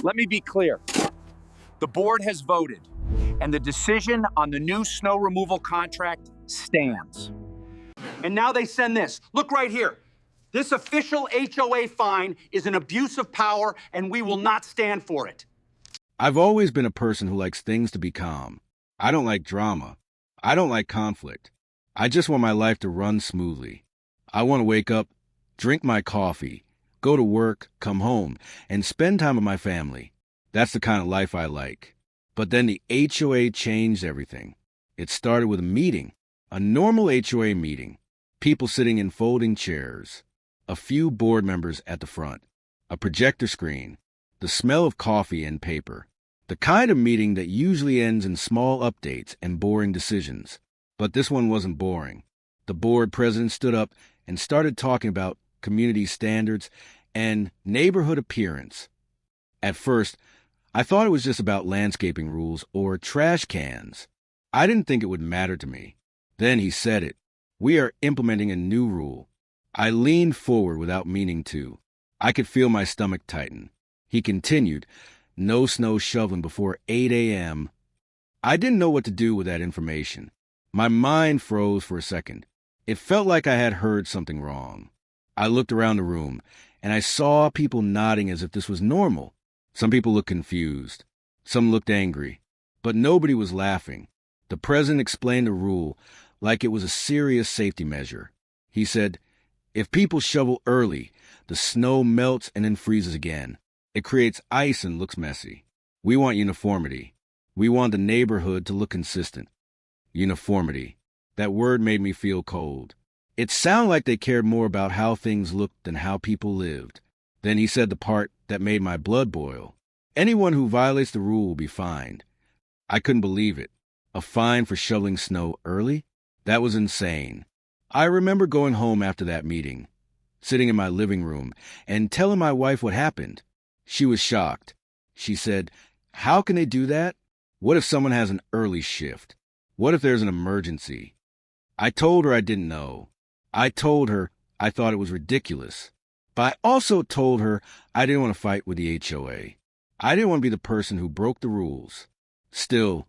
Let me be clear. The board has voted, and the decision on the new snow removal contract stands. And now they send this. Look right here. This official HOA fine is an abuse of power, and we will not stand for it. I've always been a person who likes things to be calm. I don't like drama. I don't like conflict. I just want my life to run smoothly. I want to wake up, drink my coffee, go to work, come home, and spend time with my family. That's the kind of life I like. But then the HOA changed everything. It started with a meeting, a normal HOA meeting, people sitting in folding chairs, a few board members at the front, a projector screen, the smell of coffee and paper, the kind of meeting that usually ends in small updates and boring decisions. But this one wasn't boring. The board president stood up and started talking about community standards and neighborhood appearance. At first, I thought it was just about landscaping rules or trash cans. I didn't think it would matter to me. Then he said it. We are implementing a new rule. I leaned forward without meaning to. I could feel my stomach tighten. He continued, no snow shoveling before 8 a.m. I didn't know what to do with that information. My mind froze for a second. It felt like I had heard something wrong. I looked around the room, and I saw people nodding as if this was normal. Some people looked confused. Some looked angry. But nobody was laughing. The president explained the rule like it was a serious safety measure. He said, if people shovel early, the snow melts and then freezes again. It creates ice and looks messy. We want uniformity. We want the neighborhood to look consistent. Uniformity. That word made me feel cold. It sounded like they cared more about how things looked than how people lived. Then he said the part that made my blood boil. Anyone who violates the rule will be fined. I couldn't believe it. A fine for shoveling snow early? That was insane. I remember going home after that meeting, sitting in my living room, and telling my wife what happened. She was shocked. She said, how can they do that? What if someone has an early shift? What if there's an emergency? I told her I didn't know. I told her I thought it was ridiculous. But I also told her I didn't want to fight with the HOA. I didn't want to be the person who broke the rules. Still,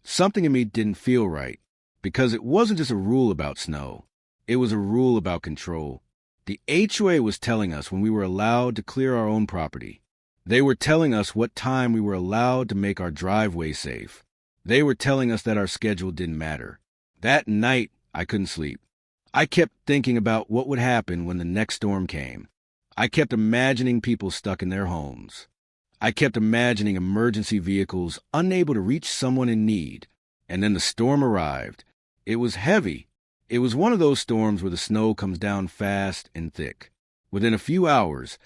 something in me didn't feel right, because it wasn't just a rule about snow. It was a rule about control. The HOA was telling us when we were allowed to clear our own property. They were telling us what time we were allowed to make our driveway safe. They were telling us that our schedule didn't matter. That night, I couldn't sleep. I kept thinking about what would happen when the next storm came. I kept imagining people stuck in their homes. I kept imagining emergency vehicles unable to reach someone in need. And then the storm arrived. It was heavy. It was one of those storms where the snow comes down fast and thick. Within a few hours,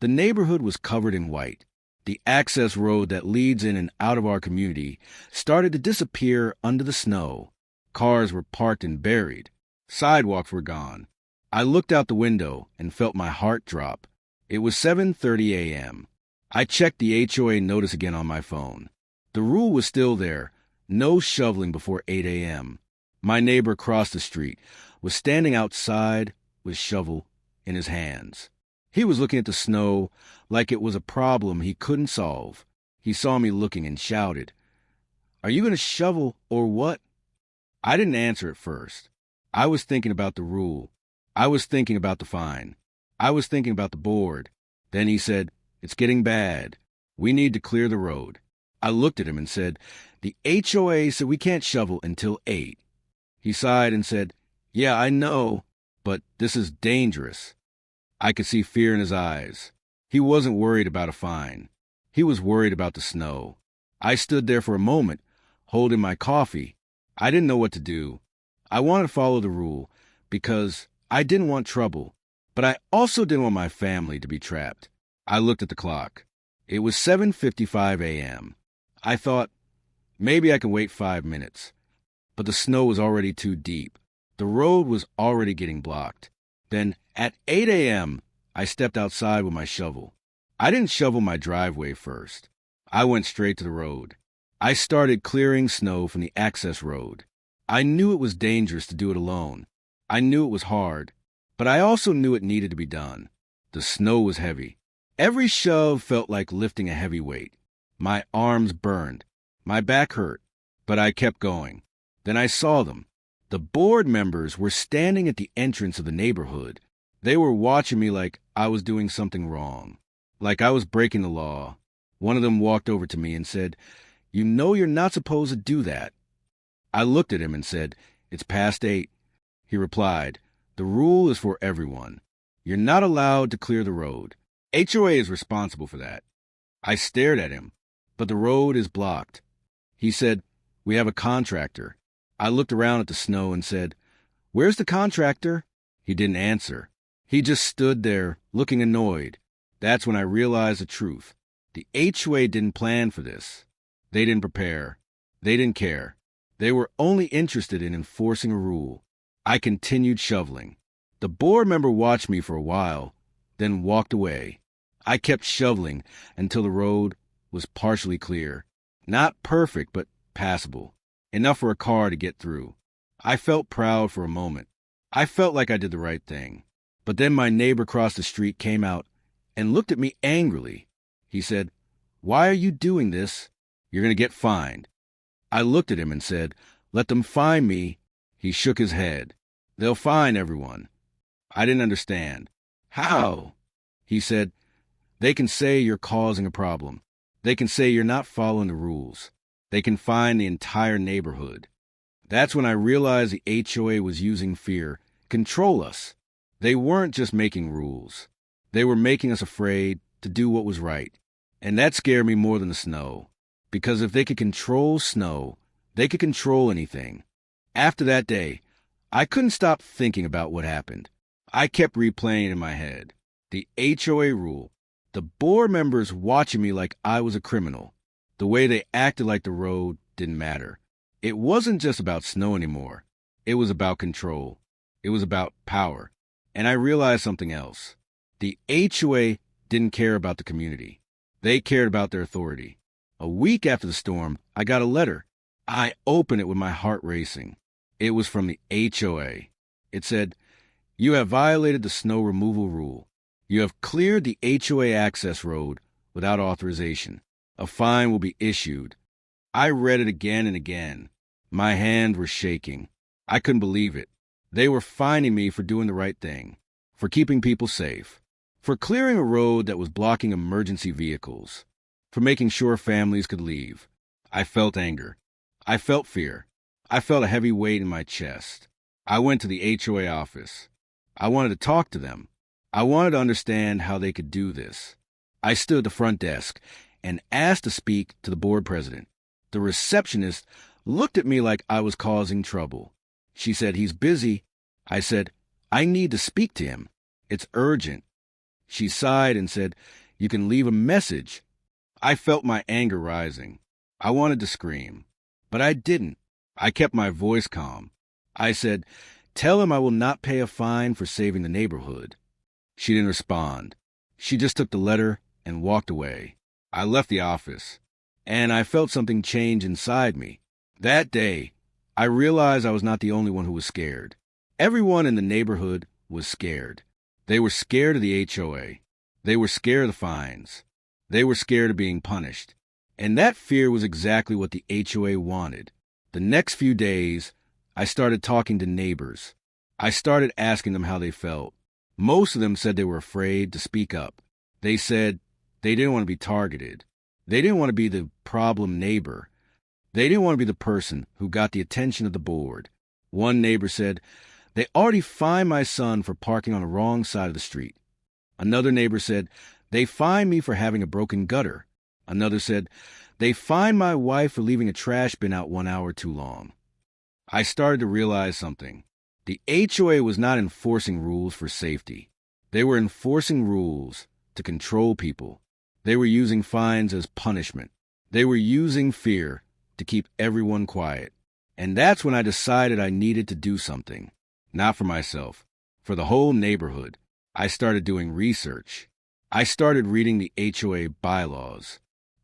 the neighborhood was covered in white. The access road that leads in and out of our community started to disappear under the snow. Cars were parked and buried. Sidewalks were gone. I looked out the window and felt my heart drop. It was 7:30 a.m. I checked the HOA notice again on my phone. The rule was still there. No shoveling before 8 a.m. My neighbor across the street was standing outside with a shovel in his hands. He was looking at the snow like it was a problem he couldn't solve. He saw me looking and shouted, "Are you going to shovel or what?" I didn't answer at first. I was thinking about the rule. I was thinking about the fine. I was thinking about the board. Then he said, "It's getting bad. We need to clear the road." I looked at him and said, "The HOA said we can't shovel until 8. He sighed and said, "Yeah, I know, but this is dangerous." I could see fear in his eyes. He wasn't worried about a fine. He was worried about the snow. I stood there for a moment, holding my coffee. I didn't know what to do. I wanted to follow the rule because I didn't want trouble, but I also didn't want my family to be trapped. I looked at the clock. It was 7:55 a.m. I thought, maybe I can wait 5 minutes. But the snow was already too deep. The road was already getting blocked. Then, at 8 a.m., I stepped outside with my shovel. I didn't shovel my driveway first. I went straight to the road. I started clearing snow from the access road. I knew it was dangerous to do it alone. I knew it was hard, but I also knew it needed to be done. The snow was heavy. Every shove felt like lifting a heavy weight. My arms burned. My back hurt. But I kept going. Then I saw them. The board members were standing at the entrance of the neighborhood. They were watching me like I was doing something wrong, like I was breaking the law. One of them walked over to me and said, "You know you're not supposed to do that." I looked at him and said, "It's past 8. He replied, "The rule is for everyone. You're not allowed to clear the road. HOA is responsible for that." I stared at him, "But the road is blocked." He said, "We have a contractor." I looked around at the snow and said, "Where's the contractor?" He didn't answer. He just stood there, looking annoyed. That's when I realized the truth. The HOA didn't plan for this. They didn't prepare. They didn't care. They were only interested in enforcing a rule. I continued shoveling. The board member watched me for a while, then walked away. I kept shoveling until the road was partially clear. Not perfect, but passable. Enough for a car to get through. I felt proud for a moment. I felt like I did the right thing. But then my neighbor across the street came out and looked at me angrily. He said, "Why are you doing this? You're going to get fined." I looked at him and said, "Let them fine me." He shook his head. "They'll fine everyone." I didn't understand. "How?" He said, "They can say you're causing a problem. They can say you're not following the rules. They can fine the entire neighborhood." That's when I realized the HOA was using fear, control us. They weren't just making rules. They were making us afraid to do what was right. And that scared me more than the snow. Because if they could control snow, they could control anything. After that day, I couldn't stop thinking about what happened. I kept replaying it in my head. The HOA rule. The board members watching me like I was a criminal. The way they acted like the road didn't matter. It wasn't just about snow anymore. It was about control. It was about power. And I realized something else. The HOA didn't care about the community. They cared about their authority. A week after the storm, I got a letter. I opened it with my heart racing. It was from the HOA. It said, "You have violated the snow removal rule. You have cleared the HOA access road without authorization. A fine will be issued." I read it again and again. My hands were shaking. I couldn't believe it. They were fining me for doing the right thing, for keeping people safe, for clearing a road that was blocking emergency vehicles, for making sure families could leave. I felt anger. I felt fear. I felt a heavy weight in my chest. I went to the HOA office. I wanted to talk to them. I wanted to understand how they could do this. I stood at the front desk and asked to speak to the board president. The receptionist looked at me like I was causing trouble. She said, "He's busy." I said, "I need to speak to him. It's urgent." She sighed and said, "You can leave a message." I felt my anger rising. I wanted to scream, but I didn't. I kept my voice calm. I said, "Tell him I will not pay a fine for saving the neighborhood." She didn't respond. She just took the letter and walked away. I left the office, and I felt something change inside me. That day, I realized I was not the only one who was scared. Everyone in the neighborhood was scared. They were scared of the HOA. They were scared of the fines. They were scared of being punished. And that fear was exactly what the HOA wanted. The next few days, I started talking to neighbors. I started asking them how they felt. Most of them said they were afraid to speak up. They said they didn't want to be targeted. They didn't want to be the problem neighbor. They didn't want to be the person who got the attention of the board. One neighbor said, "They already fined my son for parking on the wrong side of the street." Another neighbor said, "They fined me for having a broken gutter." Another said, "They fined my wife for leaving a trash bin out 1 hour too long." I started to realize something. The HOA was not enforcing rules for safety. They were enforcing rules to control people. They were using fines as punishment. They were using fear to keep everyone quiet. And that's when I decided I needed to do something. Not for myself, for the whole neighborhood. I started doing research. I started reading the HOA bylaws.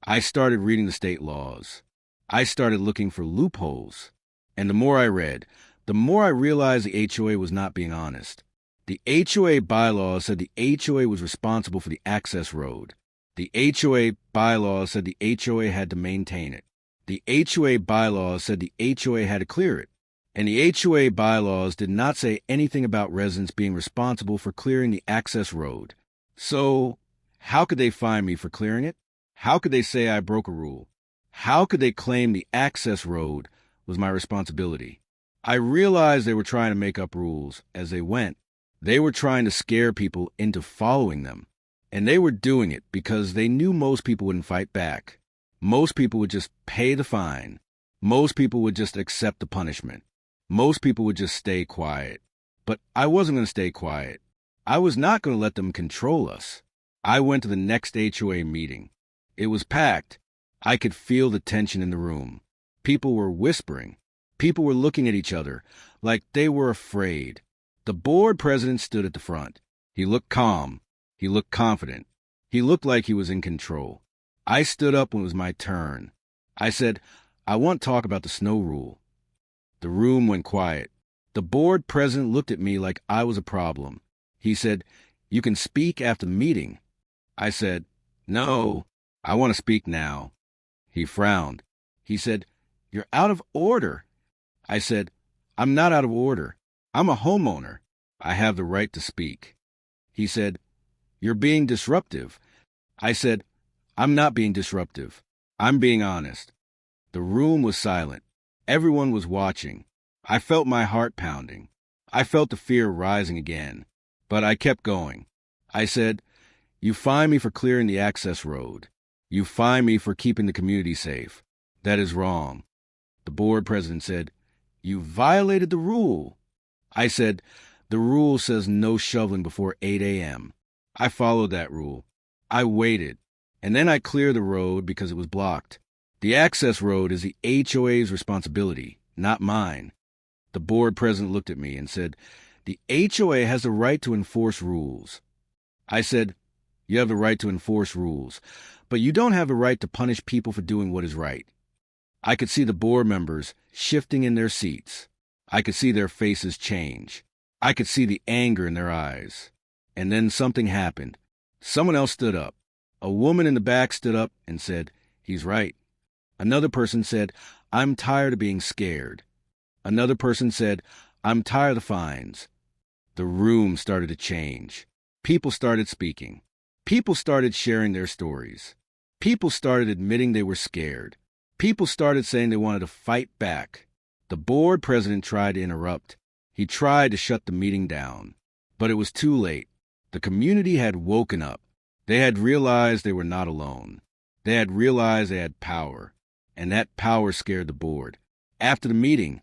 I started reading the state laws. I started looking for loopholes. And the more I read, the more I realized the HOA was not being honest. The HOA bylaws said the HOA was responsible for the access road. The HOA bylaws said the HOA had to maintain it. The HOA bylaws said the HOA had to clear it. And the HOA bylaws did not say anything about residents being responsible for clearing the access road. So, how could they fine me for clearing it? How could they say I broke a rule? How could they claim the access road was my responsibility? I realized they were trying to make up rules as they went. They were trying to scare people into following them. And they were doing it because they knew most people wouldn't fight back. Most people would just pay the fine. Most people would just accept the punishment. Most people would just stay quiet. But I wasn't going to stay quiet. I was not going to let them control us. I went to the next HOA meeting. It was packed. I could feel the tension in the room. People were whispering. People were looking at each other like they were afraid. The board president stood at the front. He looked calm. He looked confident. He looked like he was in control. I stood up when it was my turn. I said, I want to talk about the snow rule. The room went quiet. The board president looked at me like I was a problem. He said, you can speak after the meeting. I said, no, I want to speak now. He frowned. He said, you're out of order. I said, I'm not out of order. I'm a homeowner. I have the right to speak. He said, you're being disruptive. I said, I'm not being disruptive. I'm being honest. The room was silent. Everyone was watching. I felt my heart pounding. I felt the fear rising again. But I kept going. I said, you fine me for clearing the access road. You fine me for keeping the community safe. That is wrong. The board president said, you violated the rule. I said, the rule says no shoveling before 8 a.m. I followed that rule. I waited. And then I cleared the road because it was blocked. The access road is the HOA's responsibility, not mine. The board president looked at me and said, the HOA has the right to enforce rules. I said, you have the right to enforce rules, but you don't have the right to punish people for doing what is right. I could see the board members shifting in their seats. I could see their faces change. I could see the anger in their eyes. And then something happened. Someone else stood up. A woman in the back stood up and said, he's right. Another person said, I'm tired of being scared. Another person said, I'm tired of the fines. The room started to change. People started speaking. People started sharing their stories. People started admitting they were scared. People started saying they wanted to fight back. The board president tried to interrupt. He tried to shut the meeting down. But it was too late. The community had woken up. They had realized they were not alone. They had realized they had power. And that power scared the board. After the meeting,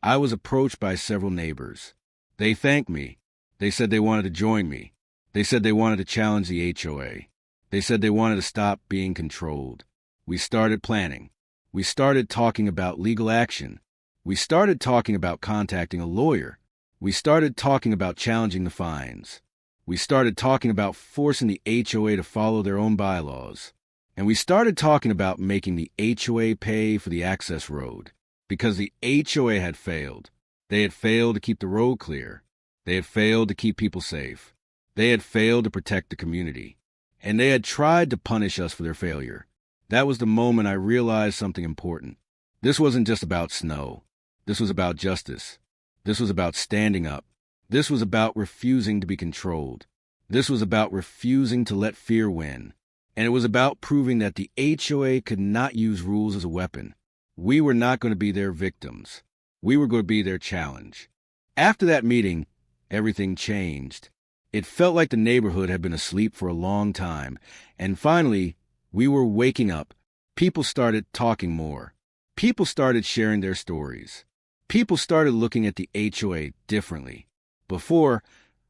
I was approached by several neighbors. They thanked me. They said they wanted to join me. They said they wanted to challenge the HOA. They said they wanted to stop being controlled. We started planning. We started talking about legal action. We started talking about contacting a lawyer. We started talking about challenging the fines. We started talking about forcing the HOA to follow their own bylaws. And we started talking about making the HOA pay for the access road. Because the HOA had failed. They had failed to keep the road clear. They had failed to keep people safe. They had failed to protect the community. And they had tried to punish us for their failure. That was the moment I realized something important. This wasn't just about snow. This was about justice. This was about standing up. This was about refusing to be controlled. This was about refusing to let fear win. And it was about proving that the HOA could not use rules as a weapon. We were not going to be their victims. We were going to be their challenge. After that meeting, everything changed. It felt like the neighborhood had been asleep for a long time. And finally, we were waking up. People started talking more. People started sharing their stories. People started looking at the HOA differently. Before,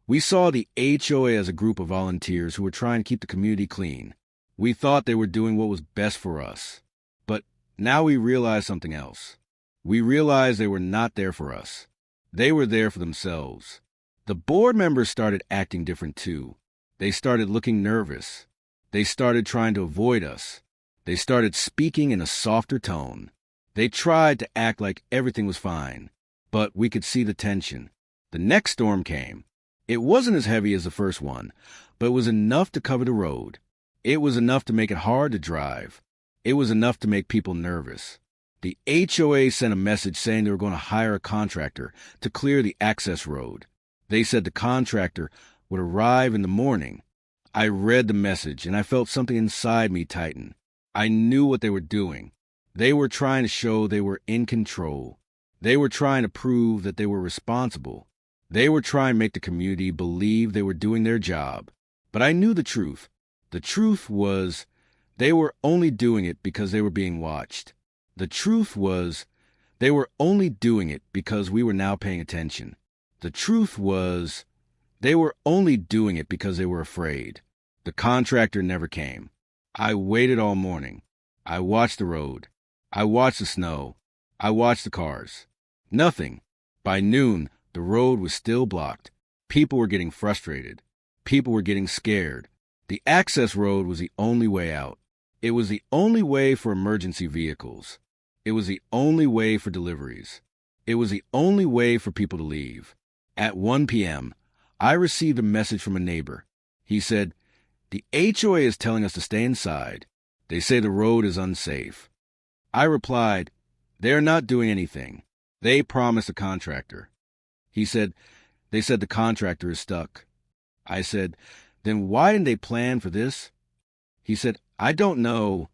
we saw the HOA as a group of volunteers who were trying to keep the community clean. We thought they were doing what was best for us. But now we realize something else. We realized they were not there for us. They were there for themselves. The board members started acting different too. They started looking nervous. They started trying to avoid us. They started speaking in a softer tone. They tried to act like everything was fine. But we could see the tension. The next storm came. It wasn't as heavy as the first one, but it was enough to cover the road. It was enough to make it hard to drive. It was enough to make people nervous. The HOA sent a message saying they were going to hire a contractor to clear the access road. They said the contractor would arrive in the morning. I read the message and I felt something inside me tighten. I knew what they were doing. They were trying to show they were in control. They were trying to prove that they were responsible. They were trying to make the community believe they were doing their job. But I knew the truth. The truth was they were only doing it because they were being watched. The truth was they were only doing it because we were now paying attention. The truth was they were only doing it because they were afraid. The contractor never came. I waited all morning. I watched the road. I watched the snow. I watched the cars. Nothing. By noon, the road was still blocked. People were getting frustrated. People were getting scared. The access road was the only way out. It was the only way for emergency vehicles. It was the only way for deliveries. It was the only way for people to leave. At 1 p.m., I received a message from a neighbor. He said, "The HOA is telling us to stay inside. They say the road is unsafe." I replied, "They are not doing anything. They promised a contractor." He said, "They said the contractor is stuck." I said, "Then why didn't they plan for this?" He said, "I don't know."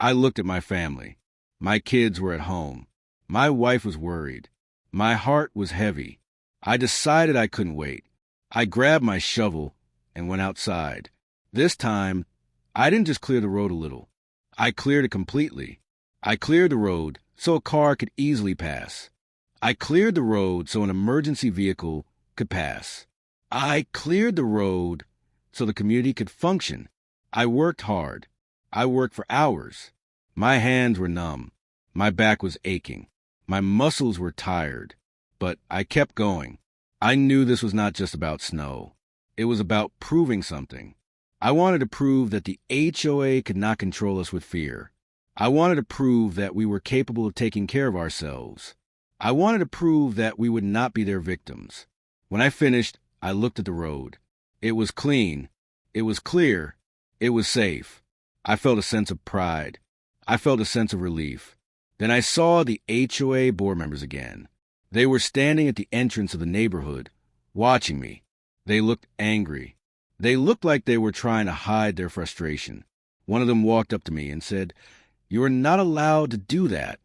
I looked at my family. My kids were at home. My wife was worried. My heart was heavy. I decided I couldn't wait. I grabbed my shovel and went outside. This time, I didn't just clear the road a little. I cleared it completely. I cleared the road so a car could easily pass. I cleared the road so an emergency vehicle could pass. I cleared the road so the community could function. I worked hard. I worked for hours. My hands were numb. My back was aching. My muscles were tired. But I kept going. I knew this was not just about snow. It was about proving something. I wanted to prove that the HOA could not control us with fear. I wanted to prove that we were capable of taking care of ourselves. I wanted to prove that we would not be their victims. When I finished, I looked at the road. It was clean. It was clear. It was safe. I felt a sense of pride. I felt a sense of relief. Then I saw the HOA board members again. They were standing at the entrance of the neighborhood, watching me. They looked angry. They looked like they were trying to hide their frustration. One of them walked up to me and said, "You are not allowed to do that."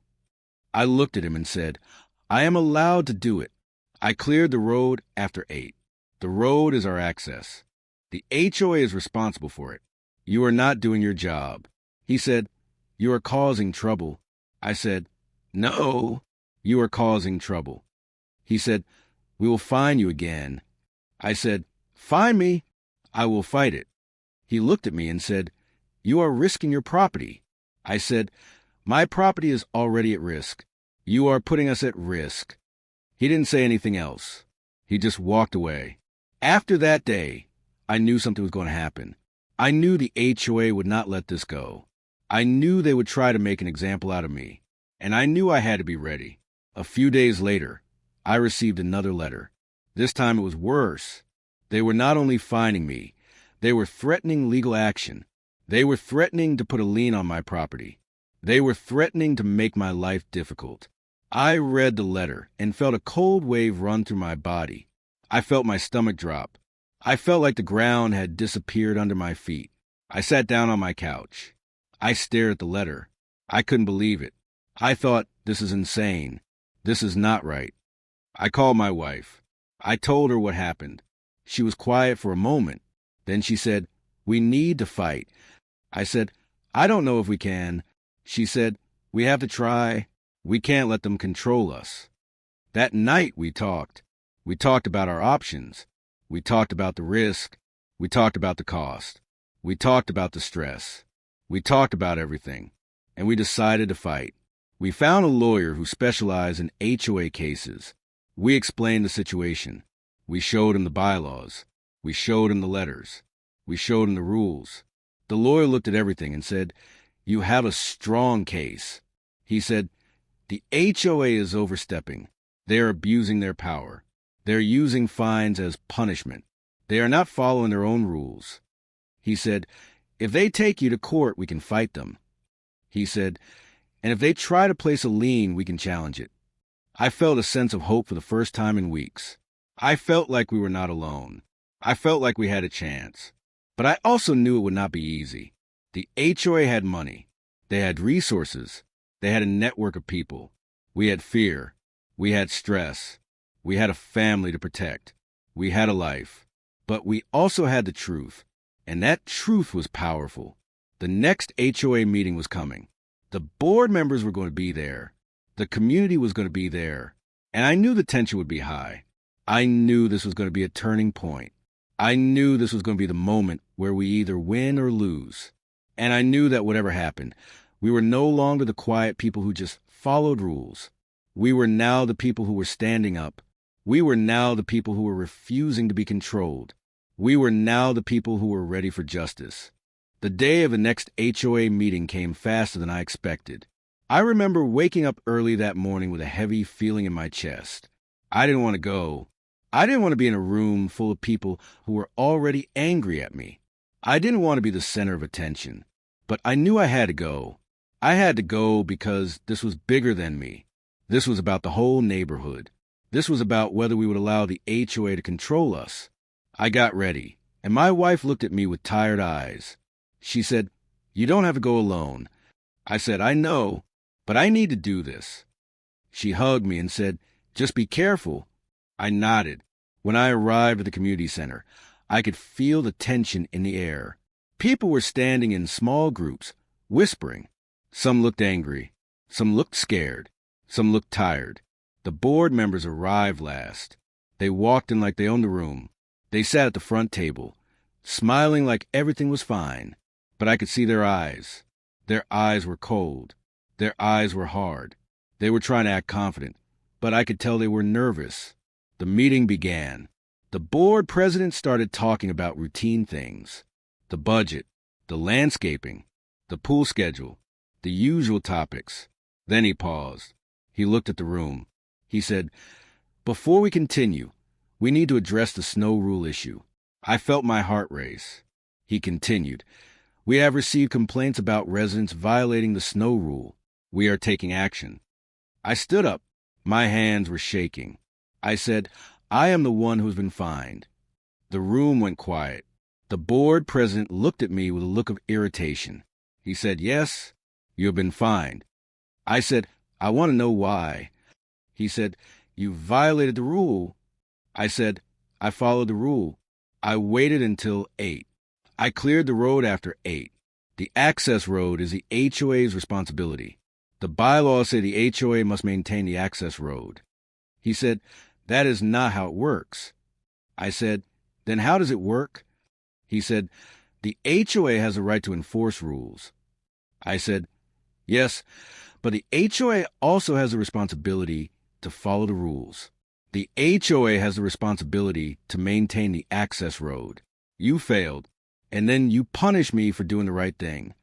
I looked at him and said, "I am allowed to do it. I cleared the road after 8. The road is our access. The HOA is responsible for it. You are not doing your job." He said, "You are causing trouble." I said, "No, you are causing trouble." He said, "We will fine you again." I said, "Fine me. I will fight it." He looked at me and said, "You are risking your property." I said, "My property is already at risk. You are putting us at risk." He didn't say anything else. He just walked away. After that day, I knew something was going to happen. I knew the HOA would not let this go. I knew they would try to make an example out of me, and I knew I had to be ready. A few days later, I received another letter. This time it was worse. They were not only fining me, they were threatening legal action. They were threatening to put a lien on my property. They were threatening to make my life difficult. I read the letter and felt a cold wave run through my body. I felt my stomach drop. I felt like the ground had disappeared under my feet. I sat down on my couch. I stared at the letter. I couldn't believe it. I thought, this is insane. This is not right. I called my wife. I told her what happened. She was quiet for a moment. Then she said, "We need to fight." I said, "I don't know if we can." She said, "We have to try. We can't let them control us." That night we talked. We talked about our options. We talked about the risk. We talked about the cost. We talked about the stress. We talked about everything, and we decided to fight. We found a lawyer who specialized in HOA cases. We explained the situation. We showed him the bylaws. We showed him the letters. We showed him the rules. The lawyer looked at everything and said, "You have a strong case." He said, "The HOA is overstepping. They are abusing their power. They're using fines as punishment. They are not following their own rules. He said, if they take you to court, we can fight them. He said, and if they try to place a lien, we can challenge it. I felt a sense of hope for the first time in weeks. I felt like we were not alone. I felt like we had a chance. But I also knew it would not be easy. The HOA had money. They had resources. They had a network of people. We had fear. We had stress. We had a family to protect. We had a life. But we also had the truth. And that truth was powerful. The next HOA meeting was coming. The board members were going to be there. The community was going to be there. And I knew the tension would be high. I knew this was going to be a turning point. I knew this was going to be the moment where we either win or lose. And I knew that whatever happened, we were no longer the quiet people who just followed rules. We were now the people who were standing up. We were now the people who were refusing to be controlled. We were now the people who were ready for justice. The day of the next HOA meeting came faster than I expected. I remember waking up early that morning with a heavy feeling in my chest. I didn't want to go. I didn't want to be in a room full of people who were already angry at me. I didn't want to be the center of attention. But I knew I had to go. I had to go because this was bigger than me. This was about the whole neighborhood. This was about whether we would allow the HOA to control us. I got ready, and my wife looked at me with tired eyes. She said, "You don't have to go alone." I said, "I know, but I need to do this." She hugged me and said, "Just be careful." I nodded. When I arrived at the community center, I could feel the tension in the air. People were standing in small groups, whispering. Some looked angry. Some looked scared. Some looked tired. The board members arrived last. They walked in like they owned the room. They sat at the front table, smiling like everything was fine. But I could see their eyes. Their eyes were cold. Their eyes were hard. They were trying to act confident, but I could tell they were nervous. The meeting began. The board president started talking about routine things. The budget, the landscaping, the pool schedule, the usual topics. Then he paused. He looked at the room. He said, "Before we continue, we need to address the snow rule issue." I felt my heart race. He continued, "We have received complaints about residents violating the snow rule. We are taking action." I stood up. My hands were shaking. I said, "I am the one who's been fined." The room went quiet. The board president looked at me with a look of irritation. He said, "Yes, you have been fined." I said, "I want to know why." He said, "You violated the rule." I said, "I followed the rule. I waited until 8. I cleared the road after 8. The access road is the HOA's responsibility. The bylaws say the HOA must maintain the access road." He said, "That is not how it works." I said, "Then how does it work?" He said, "The HOA has a right to enforce rules." I said, "Yes, but the HOA also has a responsibility to follow the rules. The HOA has the responsibility to maintain the access road. You failed, and then you punish me for doing the right thing."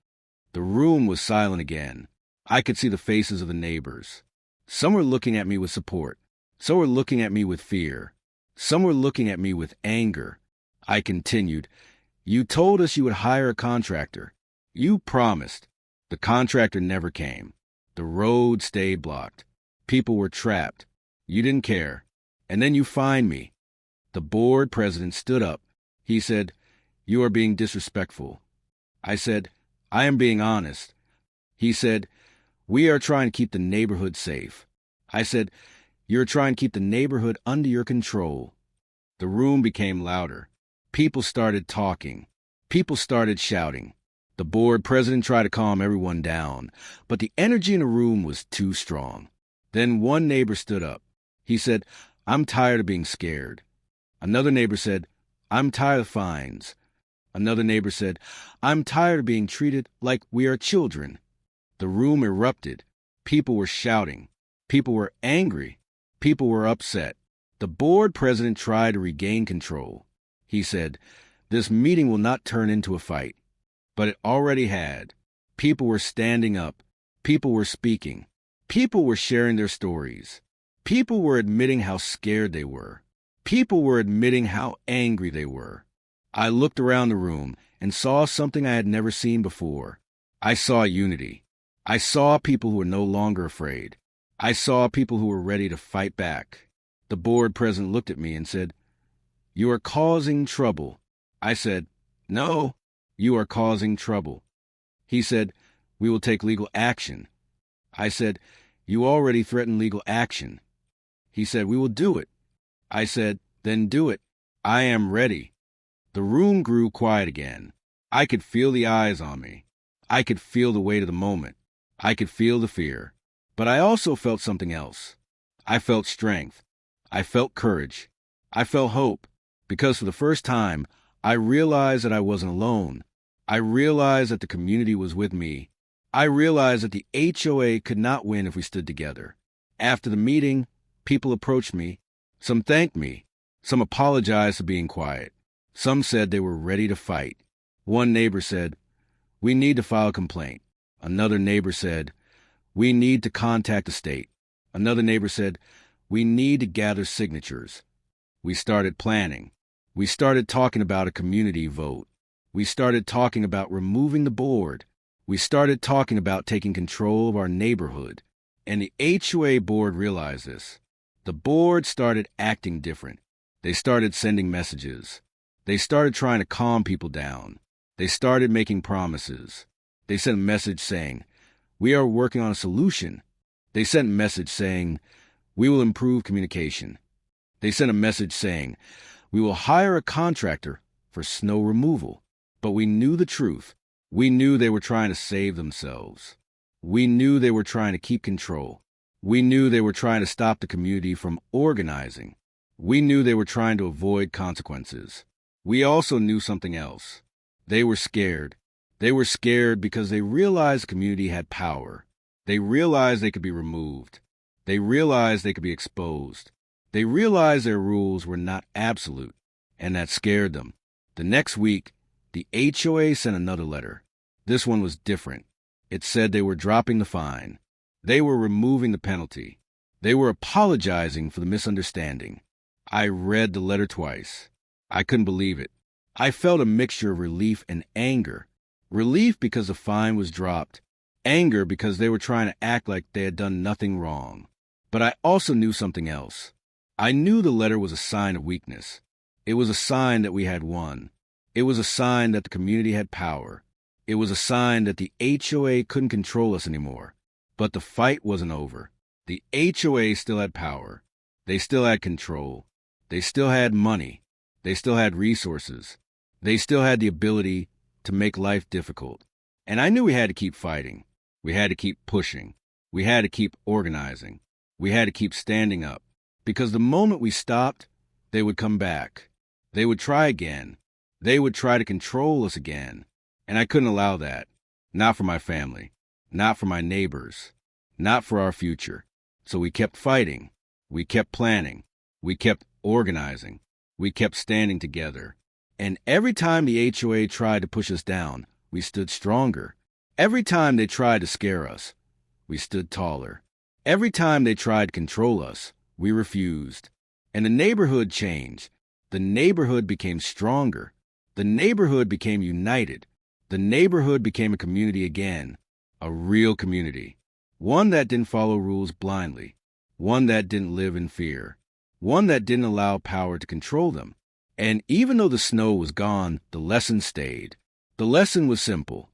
The room was silent again. I could see the faces of the neighbors. Some were looking at me with support. Some were looking at me with fear. Some were looking at me with anger. I continued, "You told us you would hire a contractor. You promised. The contractor never came. The road stayed blocked. People were trapped. You didn't care. And then you fined me." The board president stood up. He said, "You are being disrespectful." I said, "I am being honest." He said, "We are trying to keep the neighborhood safe." I said, "You're trying to keep the neighborhood under your control." The room became louder. People started talking. People started shouting. The board president tried to calm everyone down, but the energy in the room was too strong. Then one neighbor stood up. He said, "I'm tired of being scared." Another neighbor said, "I'm tired of fines." Another neighbor said, "I'm tired of being treated like we are children." The room erupted. People were shouting. People were angry. People were upset. The board president tried to regain control. He said, "This meeting will not turn into a fight." But it already had. People were standing up. People were speaking. People were sharing their stories. People were admitting how scared they were. People were admitting how angry they were. I looked around the room and saw something I had never seen before. I saw unity. I saw people who were no longer afraid. I saw people who were ready to fight back. The board president looked at me and said, "You are causing trouble." I said, "No, you are causing trouble." He said, "We will take legal action." I said, "You already threatened legal action." He said, "We will do it." I said, "Then do it. I am ready." The room grew quiet again. I could feel the eyes on me. I could feel the weight of the moment. I could feel the fear. But I also felt something else. I felt strength. I felt courage. I felt hope. Because for the first time, I realized that I wasn't alone. I realized that the community was with me. I realized that the HOA could not win if we stood together. After the meeting, people approached me. Some thanked me. Some apologized for being quiet. Some said they were ready to fight. One neighbor said, "We need to file a complaint." Another neighbor said, "We need to contact the state." Another neighbor said, "We need to gather signatures." We started planning. We started talking about a community vote. We started talking about removing the board. We started talking about taking control of our neighborhood. And the HOA board realized this. The board started acting different. They started sending messages. They started trying to calm people down. They started making promises. They sent a message saying, "We are working on a solution." They sent a message saying, "We will improve communication." They sent a message saying, "We will hire a contractor for snow removal." But we knew the truth. We knew they were trying to save themselves. We knew they were trying to keep control. We knew they were trying to stop the community from organizing. We knew they were trying to avoid consequences. We also knew something else. They were scared. They were scared because they realized the community had power. They realized they could be removed. They realized they could be exposed. They realized their rules were not absolute, and that scared them. The next week, the HOA sent another letter. This one was different. It said they were dropping the fine. They were removing the penalty. They were apologizing for the misunderstanding. I read the letter twice. I couldn't believe it. I felt a mixture of relief and anger. Relief because the fine was dropped. Anger because they were trying to act like they had done nothing wrong. But I also knew something else. I knew the letter was a sign of weakness. It was a sign that we had won. It was a sign that the community had power. It was a sign that the HOA couldn't control us anymore. But the fight wasn't over. The HOA still had power. They still had control. They still had money. They still had resources. They still had the ability to make life difficult. And I knew we had to keep fighting. We had to keep pushing. We had to keep organizing. We had to keep standing up. Because the moment we stopped, they would come back. They would try again. They would try to control us again. And I couldn't allow that. Not for my family. Not for my neighbors. Not for our future. So we kept fighting. We kept planning. We kept organizing. We kept standing together. And every time the HOA tried to push us down, we stood stronger. Every time they tried to scare us, we stood taller. Every time they tried to control us, we refused. And the neighborhood changed. The neighborhood became stronger. The neighborhood became united. The neighborhood became a community again. A real community. One that didn't follow rules blindly. One that didn't live in fear. One that didn't allow power to control them. And even though the snow was gone, the lesson stayed. The lesson was simple.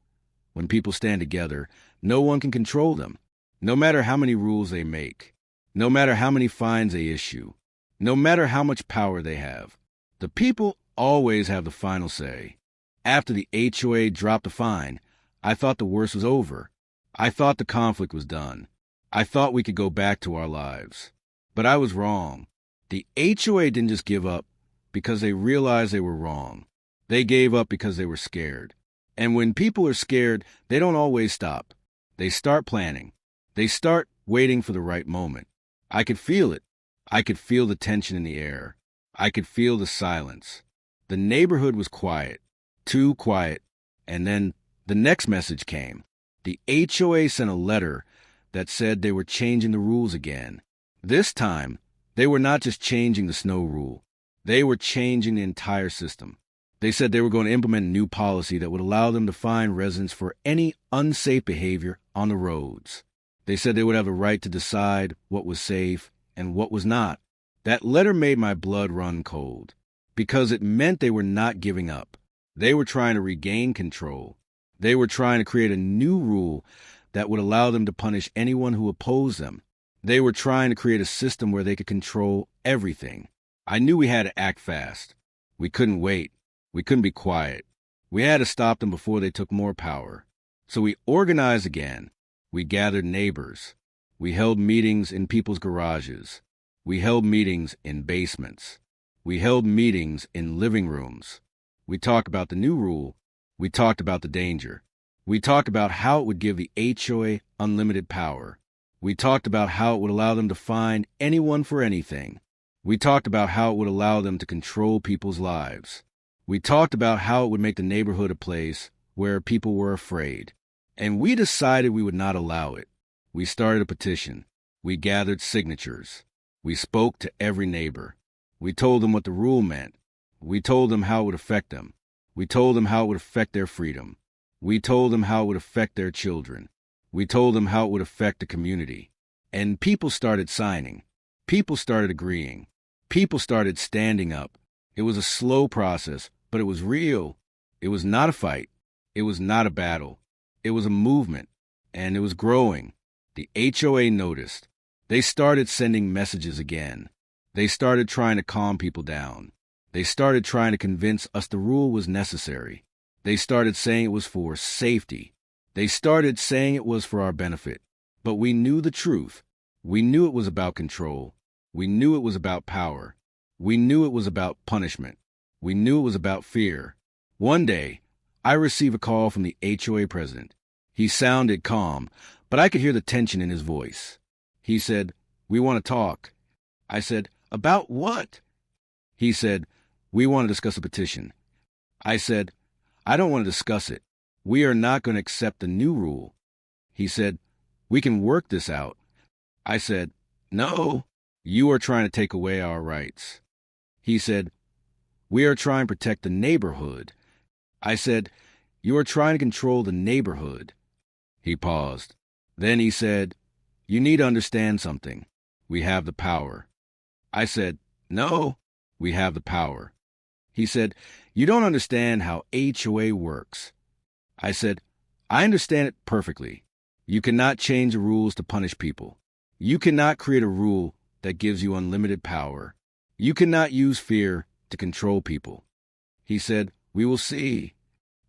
When people stand together, no one can control them. No matter how many rules they make. No matter how many fines they issue. No matter how much power they have. The people always have the final say. After the HOA dropped the fine, I thought the worst was over. I thought the conflict was done. I thought we could go back to our lives. But I was wrong. The HOA didn't just give up because they realized they were wrong. They gave up because they were scared. And when people are scared, they don't always stop. They start planning. They start waiting for the right moment. I could feel it. I could feel the tension in the air. I could feel the silence. The neighborhood was quiet. Too quiet. And then the next message came. The HOA sent a letter that said they were changing the rules again. This time, they were not just changing the snow rule. They were changing the entire system. They said they were going to implement a new policy that would allow them to fine residents for any unsafe behavior on the roads. They said they would have the right to decide what was safe and what was not. That letter made my blood run cold, because it meant they were not giving up. They were trying to regain control. They were trying to create a new rule that would allow them to punish anyone who opposed them. They were trying to create a system where they could control everything. I knew we had to act fast. We couldn't wait. We couldn't be quiet. We had to stop them before they took more power. So we organized again. We gathered neighbors. We held meetings in people's garages. We held meetings in basements. We held meetings in living rooms. We talked about the new rule. We talked about the danger. We talked about how it would give the HOA unlimited power. We talked about how it would allow them to fine anyone for anything. We talked about how it would allow them to control people's lives. We talked about how it would make the neighborhood a place where people were afraid. And we decided we would not allow it. We started a petition. We gathered signatures. We spoke to every neighbor. We told them what the rule meant. We told them how it would affect them. We told them how it would affect their freedom. We told them how it would affect their children. We told them how it would affect the community. And people started signing. People started agreeing. People started standing up. It was a slow process, but it was real. It was not a fight. It was not a battle. It was a movement, and it was growing. The HOA noticed. They started sending messages again. They started trying to calm people down. They started trying to convince us the rule was necessary. They started saying it was for safety. They started saying it was for our benefit. But we knew the truth. We knew it was about control. We knew it was about power. We knew it was about punishment. We knew it was about fear. One day, I received a call from the HOA president. He sounded calm, but I could hear the tension in his voice. He said, "We want to talk." I said, "About what?" He said, "We want to discuss a petition." I said, "I don't want to discuss it. We are not going to accept the new rule." He said, "We can work this out." I said, "No, you are trying to take away our rights." He said, "We are trying to protect the neighborhood." I said, "You are trying to control the neighborhood." He paused. Then he said, "You need to understand something. We have the power." I said, "No, we have the power." He said, "You don't understand how HOA works." I said, "I understand it perfectly. You cannot change the rules to punish people. You cannot create a rule that gives you unlimited power. You cannot use fear to control people." He said, "We will see."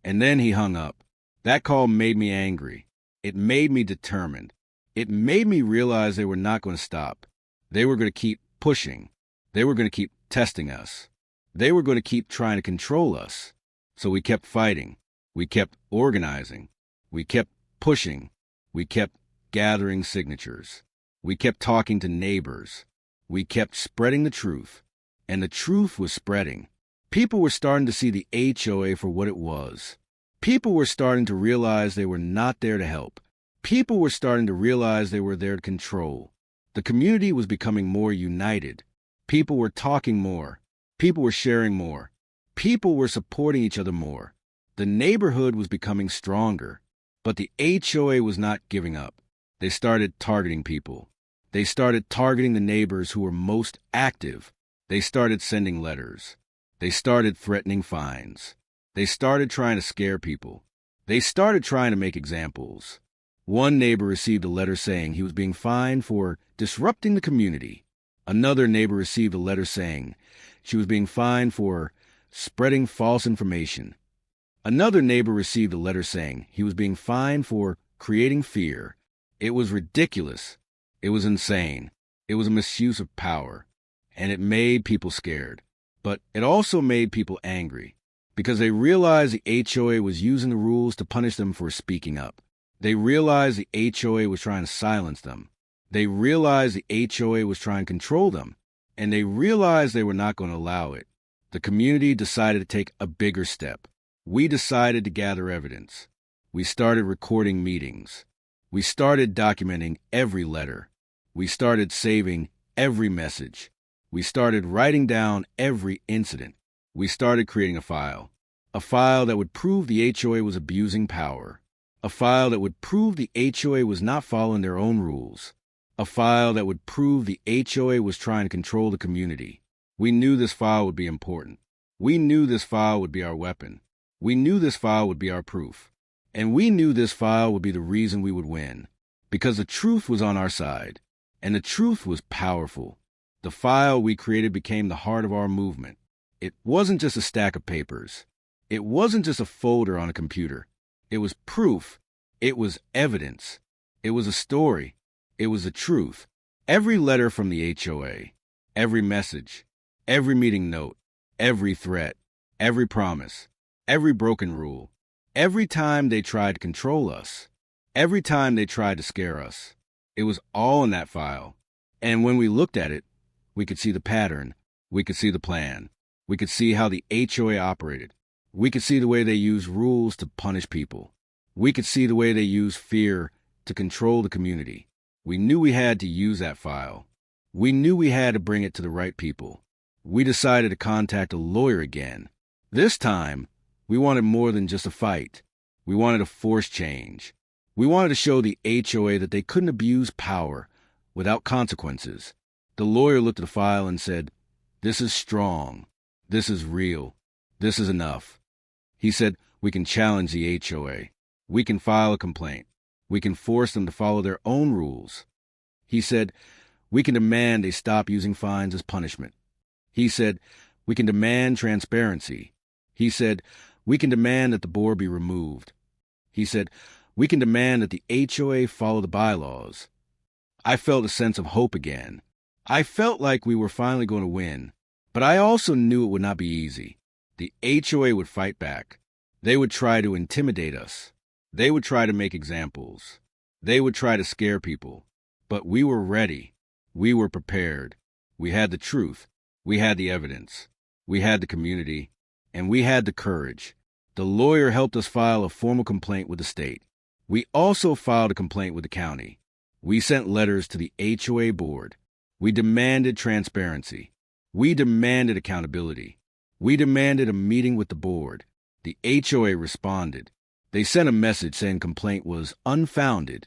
And then he hung up. That call made me angry. It made me determined. It made me realize they were not going to stop. They were going to keep pushing. They were going to keep testing us. They were going to keep trying to control us. So we kept fighting. We kept organizing. We kept pushing. We kept gathering signatures. We kept talking to neighbors. We kept spreading the truth. And the truth was spreading. People were starting to see the HOA for what it was. People were starting to realize they were not there to help. People were starting to realize they were there to control. The community was becoming more united. People were talking more. People were sharing more. People were supporting each other more. The neighborhood was becoming stronger. But the HOA was not giving up. They started targeting people. They started targeting the neighbors who were most active. They started sending letters. They started threatening fines. They started trying to scare people. They started trying to make examples. One neighbor received a letter saying he was being fined for disrupting the community. Another neighbor received a letter saying she was being fined for spreading false information. Another neighbor received a letter saying he was being fined for creating fear. It was ridiculous. It was insane. It was a misuse of power. And it made people scared. But it also made people angry, because they realized the HOA was using the rules to punish them for speaking up. They realized the HOA was trying to silence them. They realized the HOA was trying to control them. And they realized they were not going to allow it. The community decided to take a bigger step. We decided to gather evidence. We started recording meetings. We started documenting every letter. We started saving every message. We started writing down every incident. We started creating a file that would prove the HOA was abusing power, a file that would prove the HOA was not following their own rules, a file that would prove the HOA was trying to control the community. We knew this file would be important. We knew this file would be our weapon. We knew this file would be our proof. And we knew this file would be the reason we would win, because the truth was on our side, and the truth was powerful. The file we created became the heart of our movement. It wasn't just a stack of papers. It wasn't just a folder on a computer. It was proof. It was evidence. It was a story. It was the truth. Every letter from the HOA, every message, every meeting note, every threat, every promise, every broken rule, every time they tried to control us, every time they tried to scare us, it was all in that file. And when we looked at it, we could see the pattern. We could see the plan. We could see how the HOA operated. We could see the way they use rules to punish people. We could see the way they use fear to control the community. We knew we had to use that file. We knew we had to bring it to the right people. We decided to contact a lawyer again. This time, we wanted more than just a fight. We wanted to force change. We wanted to show the HOA that they couldn't abuse power without consequences. The lawyer looked at the file and said, "This is strong. This is real. This is enough." He said, "We can challenge the HOA. We can file a complaint. We can force them to follow their own rules." He said, "We can demand they stop using fines as punishment." He said, "We can demand transparency." He said, "We can demand that the board be removed." He said, "We can demand that the HOA follow the bylaws." I felt a sense of hope again. I felt like we were finally going to win, but I also knew it would not be easy. The HOA would fight back. They would try to intimidate us. They would try to make examples. They would try to scare people. But we were ready. We were prepared. We had the truth. We had the evidence. We had the community. And we had the courage. The lawyer helped us file a formal complaint with the state. We also filed a complaint with the county. We sent letters to the HOA board. We demanded transparency. We demanded accountability. We demanded a meeting with the board. The HOA responded. They sent a message saying complaint was unfounded.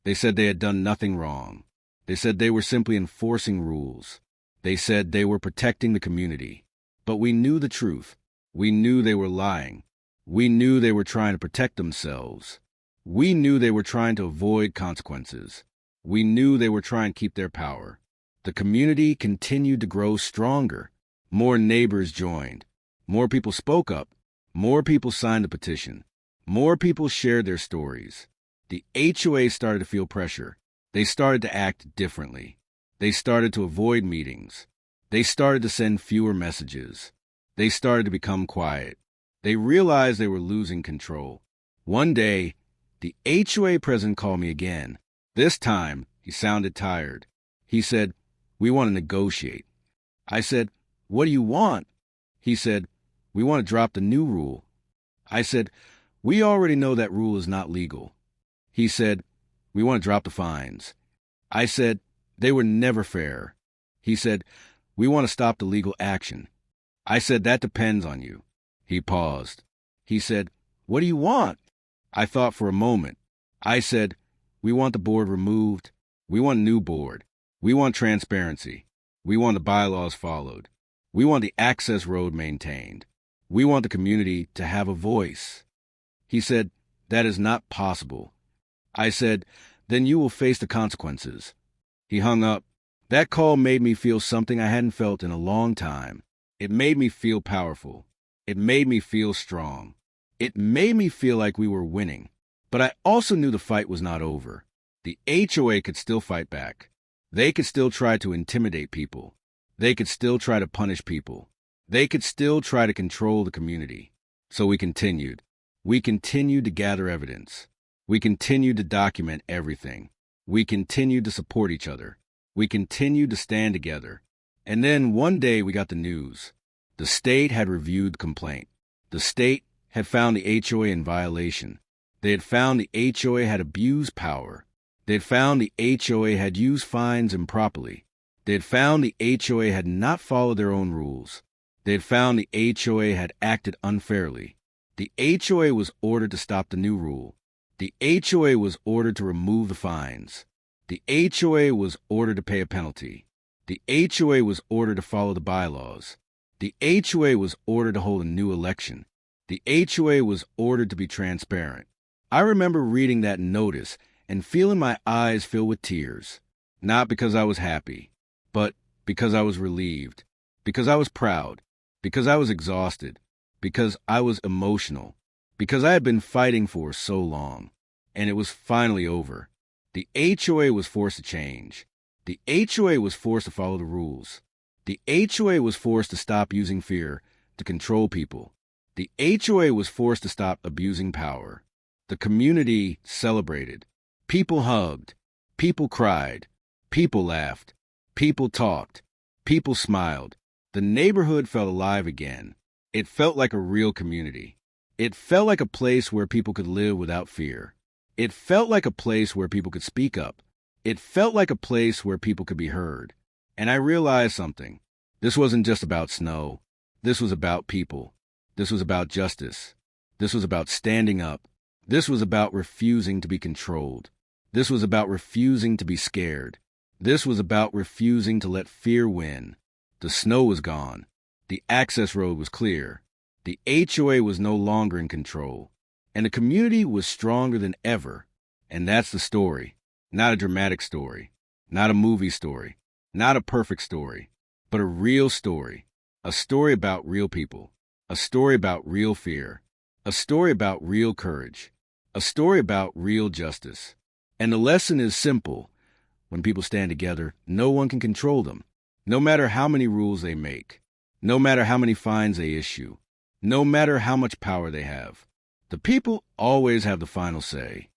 They said they had done nothing wrong. They said they were simply enforcing rules. They said they were protecting the community. But we knew the truth. We knew they were lying. We knew they were trying to protect themselves. We knew they were trying to avoid consequences. We knew they were trying to keep their power. The community continued to grow stronger. More neighbors joined. More people spoke up. More people signed the petition. More people shared their stories. The HOA started to feel pressure. They started to act differently. They started to avoid meetings. They started to send fewer messages. They started to become quiet. They realized they were losing control. One day, the HOA president called me again. This time, he sounded tired. He said, "We want to negotiate." I said, "What do you want?" He said, "We want to drop the new rule." I said, "We already know that rule is not legal." He said, "We want to drop the fines." I said, "They were never fair." He said, "We want to stop the legal action." I said, "That depends on you." He paused. He said, "What do you want?" I thought for a moment. I said, "We want the board removed. We want a new board. We want transparency. We want the bylaws followed. We want the access road maintained. We want the community to have a voice." He said, "That is not possible." I said, "Then you will face the consequences." He hung up. That call made me feel something I hadn't felt in a long time. It made me feel powerful. It made me feel strong. It made me feel like we were winning. But I also knew the fight was not over. The HOA could still fight back. They could still try to intimidate people. They could still try to punish people. They could still try to control the community. So we continued. We continued to gather evidence. We continued to document everything. We continued to support each other. We continued to stand together. And then one day we got the news. The state had reviewed the complaint. The state had found the HOA in violation. They had found the HOA had abused power. They had found the HOA had used fines improperly. They had found the HOA had not followed their own rules. They had found the HOA had acted unfairly. The HOA was ordered to stop the new rule. The HOA was ordered to remove the fines. The HOA was ordered to pay a penalty. The HOA was ordered to follow the bylaws. The HOA was ordered to hold a new election. The HOA was ordered to be transparent. I remember reading that notice and feeling my eyes fill with tears, not because I was happy, but because I was relieved, because I was proud, because I was exhausted, because I was emotional, because I had been fighting for so long, and it was finally over. The HOA was forced to change. The HOA was forced to follow the rules. The HOA was forced to stop using fear to control people. The HOA was forced to stop abusing power. The community celebrated. People hugged. People cried. People laughed. People talked. People smiled. The neighborhood felt alive again. It felt like a real community. It felt like a place where people could live without fear. It felt like a place where people could speak up. It felt like a place where people could be heard. And I realized something. This wasn't just about snow. This was about people. This was about justice. This was about standing up. This was about refusing to be controlled. This was about refusing to be scared. This was about refusing to let fear win. The snow was gone. The access road was clear. The HOA was no longer in control. And the community was stronger than ever. And that's the story. Not a dramatic story. Not a movie story. Not a perfect story. But a real story. A story about real people. A story about real fear. A story about real courage. A story about real justice. And the lesson is simple. When people stand together, no one can control them. No matter how many rules they make. No matter how many fines they issue. No matter how much power they have. The people always have the final say.